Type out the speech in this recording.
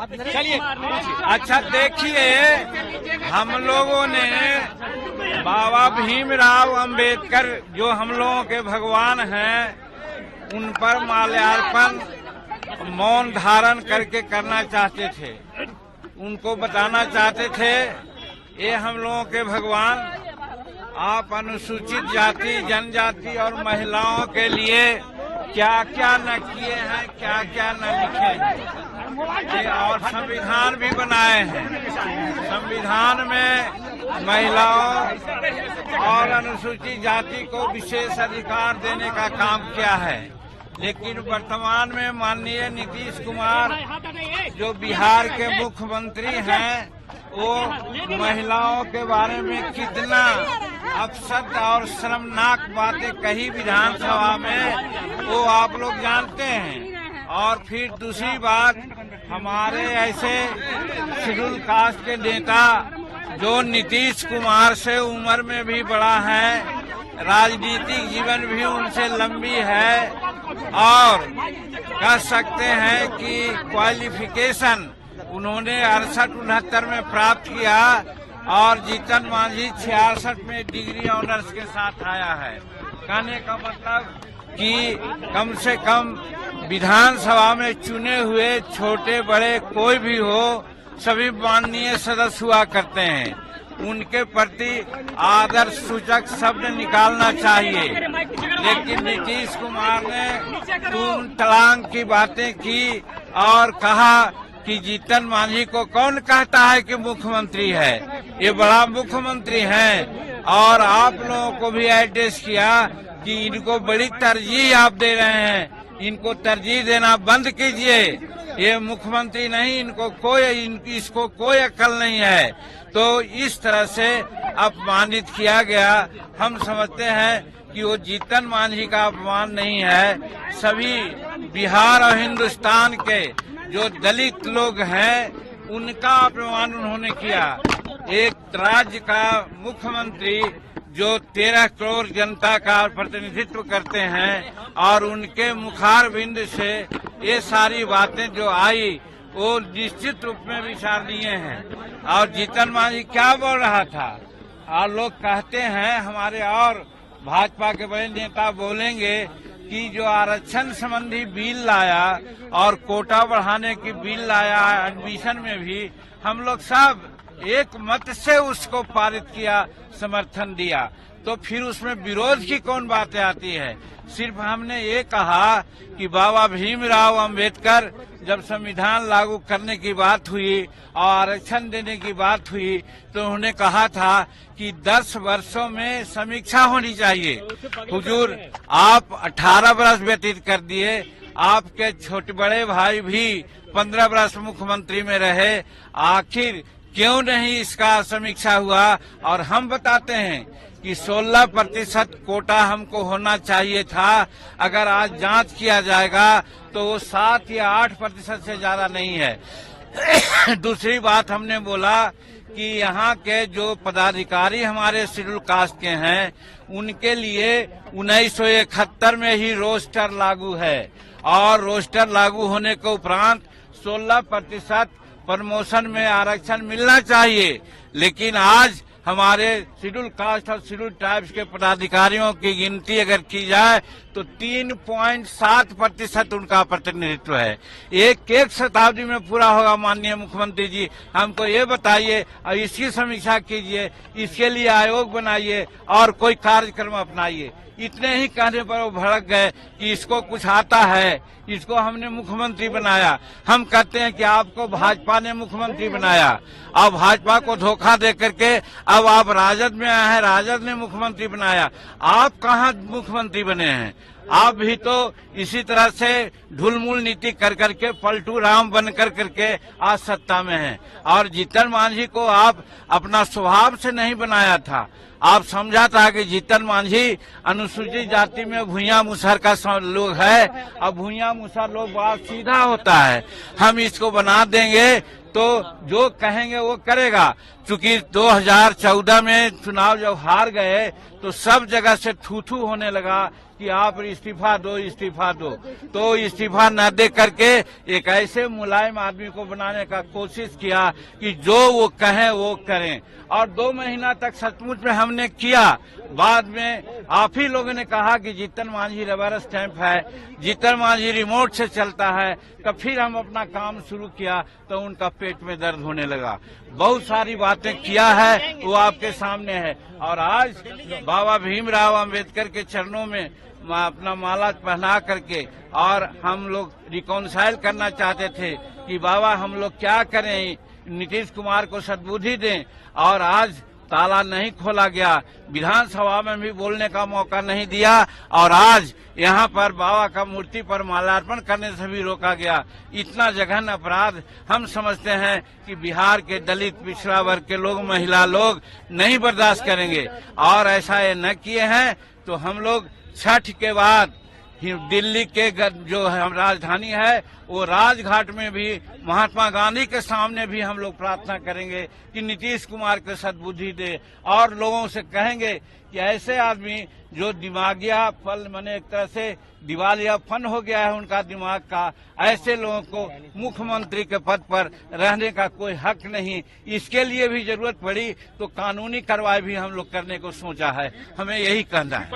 चलिए अच्छा देखिए, हम लोगों ने बाबा भीमराव अंबेडकर जो हम लोगों के भगवान हैं, उन पर माल्यार्पण मौन धारण करके करना चाहते थे। उनको बताना चाहते थे, ये हम लोगों के भगवान, आप अनुसूचित जाति, जनजाति और महिलाओं के लिए क्या क्या न किए हैं, क्या क्या न लिखे हैं, और संविधान भी बनाए हैं। संविधान में महिलाओं और अनुसूचित जाति को विशेष अधिकार देने का काम किया है। लेकिन वर्तमान में माननीय नीतीश कुमार जो बिहार के मुख्यमंत्री हैं, वो महिलाओं के बारे में कितना अपशब्द और शर्मनाक बातें कही विधानसभा में, वो आप लोग जानते हैं। और फिर दूसरी बात, हमारे ऐसे शेड्यूल कास्ट के नेता जो नीतीश कुमार से उम्र में भी बड़ा है, राजनीतिक जीवन भी उनसे लंबी है, और कह सकते हैं कि क्वालिफिकेशन उन्होंने 68-69 में प्राप्त किया, और जीतन मांझी 66 में डिग्री ऑनर्स के साथ आया है। कहने का मतलब कि कम से कम विधानसभा में चुने हुए छोटे बड़े कोई भी हो, सभी माननीय सदस्य हुआ करते हैं। उनके प्रति आदर सूचक शब्द निकालना चाहिए। लेकिन नीतीश कुमार ने तूम तलांग की बातें की और कहा कि जीतन मांझी को कौन कहता है कि मुख्यमंत्री है, ये बड़ा मुख्यमंत्री है। और आप लोगों को भी एड्रेस किया कि इनको बड़ी तरजीह आप दे रहे हैं, इनको तरजीह देना बंद कीजिए, ये मुख्यमंत्री नहीं, इसको कोई अक्ल नहीं है। तो इस तरह से अपमानित किया गया। हम समझते हैं कि वो जीतन मांझी का अपमान नहीं है, सभी बिहार और हिंदुस्तान के जो दलित लोग हैं, उनका अपमान उन्होंने किया। एक राज्य का मुख्यमंत्री जो 13 करोड़ जनता का प्रतिनिधित्व करते हैं, और उनके मुखारबिंद से ये सारी बातें जो आई, वो निश्चित रूप में विचारणीय हैं। और जीतन मांझी क्या बोल रहा था, और लोग कहते हैं, हमारे और भाजपा के बड़े नेता बोलेंगे कि जो आरक्षण संबंधी बिल लाया और कोटा बढ़ाने की बिल लाया, एडमिशन में भी हम लोग सब एक मत से उसको पारित किया, समर्थन दिया, तो फिर उसमें विरोध की कौन बातें आती है। सिर्फ हमने ये कहा कि बाबा भीमराव अंबेडकर जब संविधान लागू करने की बात हुई और आरक्षण देने की बात हुई, तो उन्होंने कहा था कि 10 वर्षों में समीक्षा होनी चाहिए। हुजूर, आप 18 वर्ष व्यतीत कर दिए, आपके छोटे बड़े भाई भी 15 वर्ष मुख्यमंत्री में रहे, आखिर क्यों नहीं इसका समीक्षा हुआ। और हम बताते हैं कि 16% कोटा हमको होना चाहिए था। अगर आज जांच किया जाएगा तो वो 7 या 8% से ज्यादा नहीं है। दूसरी बात हमने बोला कि यहाँ के जो पदाधिकारी हमारे शेड्यूल कास्ट के हैं, उनके लिए 1971 में ही रोस्टर लागू है, और रोस्टर लागू होने के उपरांत 16% प्रमोशन में आरक्षण मिलना चाहिए। लेकिन आज हमारे शेड्यूल कास्ट और शेड्यूल ट्राइब्स के पदाधिकारियों की गिनती अगर की जाए तो 3.7% उनका प्रतिनिधित्व है। एक शताब्दी में पूरा होगा। माननीय मुख्यमंत्री जी, हमको ये बताइए और इसकी समीक्षा कीजिए, इसके लिए आयोग बनाइए और कोई कार्यक्रम अपनाइए। इतने ही कहने पर वो भड़क गए कि इसको कुछ आता है, इसको हमने मुख्यमंत्री बनाया। हम कहते हैं कि आपको भाजपा ने मुख्यमंत्री बनाया, अब भाजपा को धोखा दे करके अब आप राजद में आए हैं, राजद ने मुख्यमंत्री बनाया। आप कहाँ मुख्यमंत्री बने हैं? आप भी तो इसी तरह से ढुलमुल नीति कर करके पलटू राम बन कर करके आज सत्ता में हैं। और जीतन मांझी को आप अपना स्वभाव से नहीं बनाया था, आप समझा था कि जीतन मांझी अनुसूचित जाति में भूया मुसहर का लोग है, अब भूया मुसहर लोग बात सीधा होता है, हम इसको बना देंगे तो जो कहेंगे वो करेगा। चूंकि 2014 में चुनाव जब हार गए तो सब जगह से थू होने लगा कि आप इस्तीफा दो, तो इस्तीफा न दे करके एक ऐसे मुलायम आदमी को बनाने का कोशिश किया कि जो वो कहें वो करें, और 2 महीना तक सचमुच में हमने किया। बाद में आप ही लोगों ने कहा कि जीतन मांझी रबर स्टैंप है, जीतन मांझी रिमोट से चलता है, तो फिर हम अपना काम शुरू किया तो उनका पेट में दर्द होने लगा। बहुत सारी बातें किया है, वो आपके सामने है। और आज बाबा भीमराव अंबेडकर के चरणों में अपना माला पहना करके और हम लोग रिकॉन्साइल करना चाहते थे कि बाबा हम लोग क्या करें, नीतीश कुमार को सद्बुद्धि दें, और आज ताला नहीं खोला गया, विधानसभा में भी बोलने का मौका नहीं दिया, और आज यहाँ पर बाबा का मूर्ति पर माल्यार्पण करने से भी रोका गया। इतना जघन अपराध हम समझते हैं कि बिहार के दलित पिछड़ा वर्ग के लोग, महिला लोग नहीं बर्दाश्त करेंगे, और ऐसा ये न किए हैं तो हम लोग छठ के बाद दिल्ली के जो हम राजधानी है वो राजघाट में भी महात्मा गांधी के सामने भी हम लोग प्रार्थना करेंगे कि नीतीश कुमार को सद्बुद्धि दे, और लोगों से कहेंगे कि ऐसे आदमी जो दिमागिया फल माने एक तरह से दिवालियापन हो गया है उनका दिमाग का, ऐसे लोगों को मुख्यमंत्री के पद पर रहने का कोई हक नहीं। इसके लिए भी जरूरत पड़ी तो कानूनी कार्रवाई भी हम लोग करने को सोचा है। हमें यही कहना है।